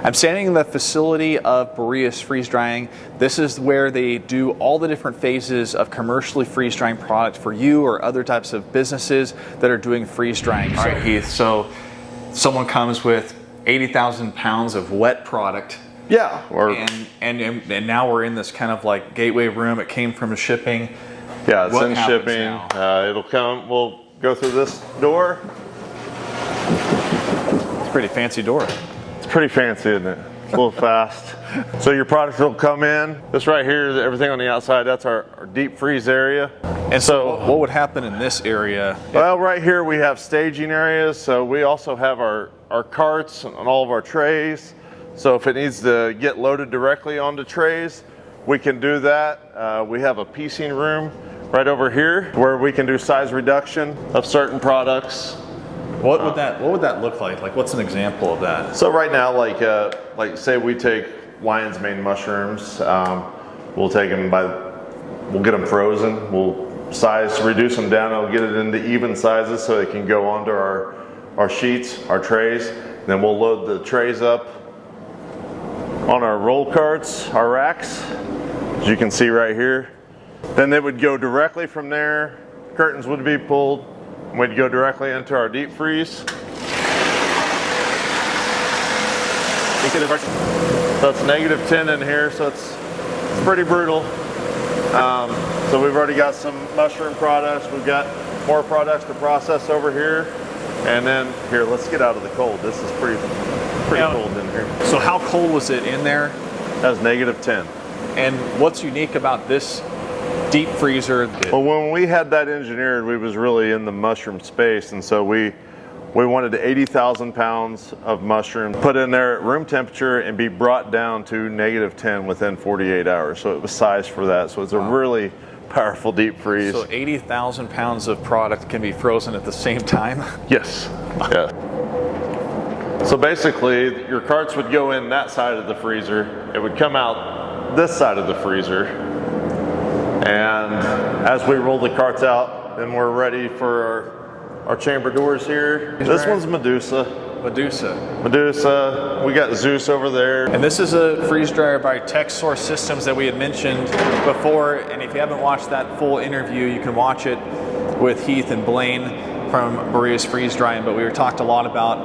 I'm standing in the facility of Boreas Freeze Drying. This is where they do all the different phases of commercially freeze drying product for you or other types of businesses that are doing freeze drying. All right, Heath, so someone comes with 80,000 pounds of wet product. Yeah. And now we're in this kind of like gateway room. It came from shipping. Yeah, it's in shipping. It'll come, we'll go through this door. It's a pretty fancy door. Pretty fancy, isn't it? It's a little fast. So your product will come in. This right here is everything on the outside. That's our deep freeze area. And so what would happen in this area? Well, right here we have staging areas. So we also have our carts and all of our trays. So if it needs to get loaded directly onto trays, we can do that. We have a piecing room right over here where we can do size reduction of certain products. What would that look like? Like, what's an example of that? So right now, like say we take lion's mane mushrooms, we'll take them we'll get them frozen, we'll reduce them down, and we'll get it into even sizes so they can go onto our sheets, our trays. And then we'll load the trays up on our roll carts, our racks, as you can see right here. Then they would go directly from there, curtains would be pulled, we'd go directly into our deep freeze. So it's -10 in here, so it's pretty brutal. So we've already got some mushroom products. We've got more products to process over here. And then here, let's get out of the cold. This is pretty cold in here. So how cold was it in there? That was -10. And what's unique about this deep freezer? Well, when we had that engineered, we was really in the mushroom space, and so we wanted 80,000 pounds of mushroom put in there at room temperature and be brought down to -10 within 48 hours. So it was sized for that. So it's a really powerful deep freeze. So 80,000 pounds of product can be frozen at the same time? Yes. Yeah. So basically, your carts would go in that side of the freezer. It would come out this side of the freezer. And as we roll the carts out, then we're ready for our chamber doors here. This one's Medusa. Medusa. We got Zeus over there. And this is a freeze dryer by TechSource Systems that we had mentioned before. And if you haven't watched that full interview, you can watch it with Heath and Blaine from Boreas Freeze Drying. But we talked a lot about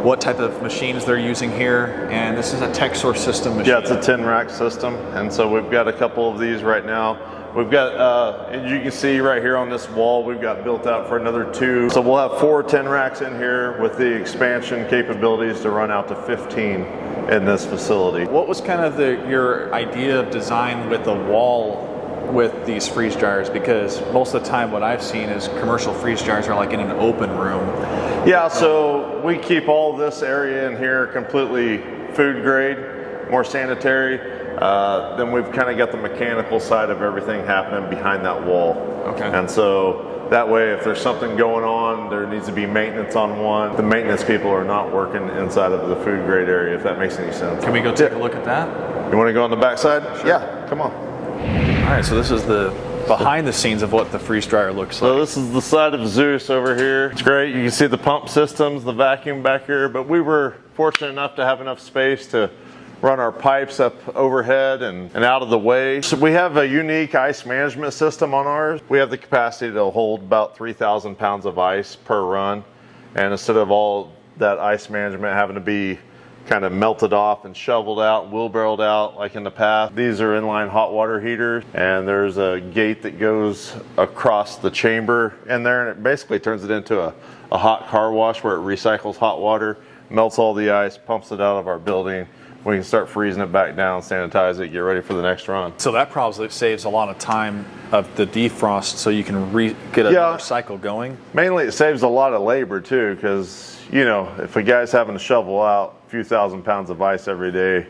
what type of machines they're using here. And this is a TechSource system machine. Yeah, it's a 10 rack system. And so we've got a couple of these right now. We've got, as you can see right here on this wall, we've got built out for another 2. So we'll have 4 10 racks in here with the expansion capabilities to run out to 15 in this facility. What was kind of your idea of design with the wall with these freeze dryers? Because most of the time what I've seen is commercial freeze dryers are like in an open room. Yeah, so we keep all this area in here completely food grade, more sanitary. Then we've kind of got the mechanical side of everything happening behind that wall. Okay. And so that way, if there's something going on, there needs to be maintenance on one. The maintenance people are not working inside of the food grade area, if that makes any sense. Can we go take a look at that? You want to go on the back side? Sure. Yeah, come on. All right, so this is the behind the scenes of what the freeze dryer looks like. So this is the side of Zeus over here. It's great. You can see the pump systems, the vacuum back here, but we were fortunate enough to have enough space to run our pipes up overhead and out of the way. So we have a unique ice management system on ours. We have the capacity to hold about 3,000 pounds of ice per run. And instead of all that ice management having to be kind of melted off and shoveled out, wheelbarrowed out like in the past, these are inline hot water heaters. And there's a gate that goes across the chamber in there, and it basically turns it into a hot car wash where it recycles hot water, melts all the ice, pumps it out of our building. We can start freezing it back down, sanitize it, get ready for the next run. So that probably saves a lot of time of the defrost, so you can get another cycle going. Mainly it saves a lot of labor too, because you know, if a guy's having to shovel out a few thousand pounds of ice every day,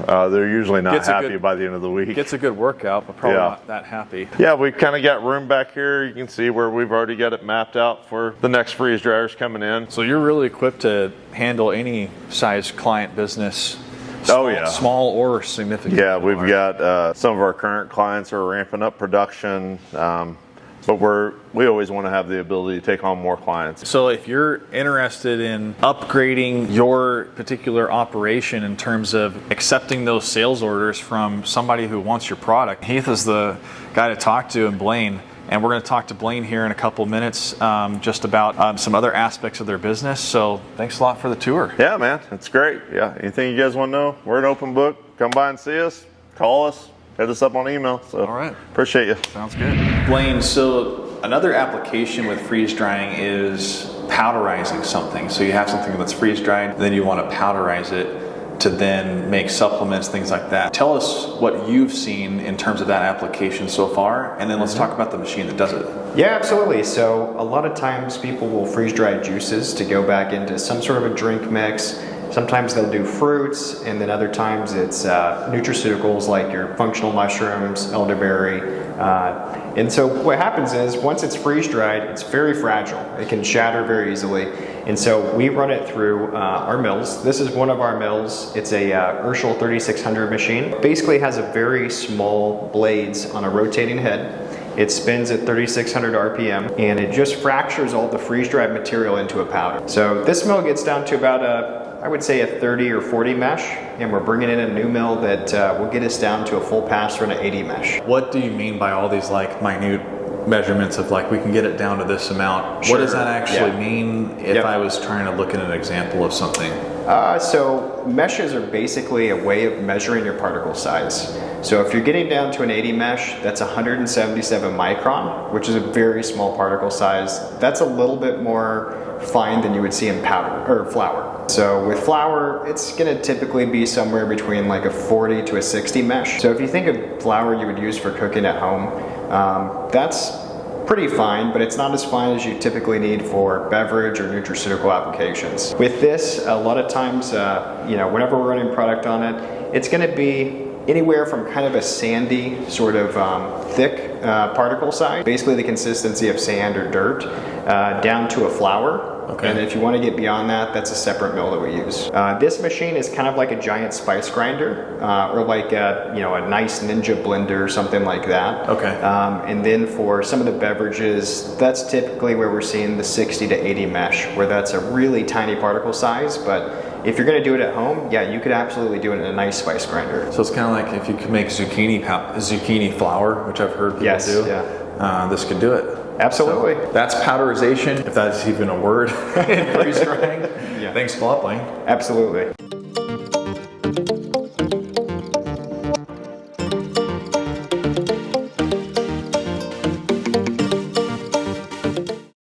they're usually not happy by the end of the week. Gets a good workout, but probably not that happy. Yeah, we've kind of got room back here. You can see where we've already got it mapped out for the next freeze dryers coming in. So you're really equipped to handle any size client business. Small or significant. Yeah, we've got some of our current clients are ramping up production. but we always want to have the ability to take on more clients. So if you're interested in upgrading your particular operation in terms of accepting those sales orders from somebody who wants your product, Heath is the guy to talk to, and Blaine. And we're going to talk to Blaine here in a couple of minutes just about some other aspects of their business. So thanks a lot for the tour. Yeah, man, it's great. Yeah, anything you guys want to know, we're an open book. Come by and see us, call us, hit us up on email. So all right, appreciate you. Sounds good. Blaine, so another application with freeze drying is powderizing something. So you have something that's freeze dried, then you want to powderize it to then make supplements, things like that. Tell us what you've seen in terms of that application so far, and then let's talk about the machine that does it. Yeah, absolutely. So a lot of times people will freeze dry juices to go back into some sort of a drink mix. Sometimes they'll do fruits, and then other times it's nutraceuticals like your functional mushrooms, elderberry. And so what happens is once it's freeze dried, it's very fragile. It can shatter very easily. And so we run it through our mills. This is one of our mills. It's a Urschel 3600 machine. Basically has a very small blades on a rotating head. It spins at 3600 RPM, and it just fractures all the freeze-dried material into a powder. So this mill gets down to about I would say a 30 or 40 mesh, and we're bringing in a new mill that will get us down to a full pass run of 80 mesh. What do you mean by all these like minute measurements of like we can get it down to this amount? Sure. What does that actually mean if Yep. I was trying to look at an example of something? So meshes are basically a way of measuring your particle size. So if you're getting down to an 80 mesh, that's 177 micron, which is a very small particle size. That's a little bit more fine than you would see in powder or flour. So with flour, it's going to typically be somewhere between like a 40 to a 60 mesh. So if you think of flour you would use for cooking at home, that's pretty fine, but it's not as fine as you typically need for beverage or nutraceutical applications. With this, a lot of times, whenever we're running product on it, it's going to be anywhere from kind of a sandy sort of thick particle size, basically the consistency of sand or dirt, down to a flour. Okay. And if you want to get beyond that, that's a separate mill that we use. This machine is kind of like a giant spice grinder, or like a nice Ninja blender or something like that. Okay. And then for some of the beverages, that's typically where we're seeing the 60 to 80 mesh, where that's a really tiny particle size. But if you're going to do it at home, yeah, you could absolutely do it in a nice spice grinder. So it's kind of like if you could make zucchini flour, which I've heard people do. Yeah. This could do it. Absolutely. So that's powderization, if that's even a word in freeze drying. Yeah. Thanks a lot, Blaine. Absolutely.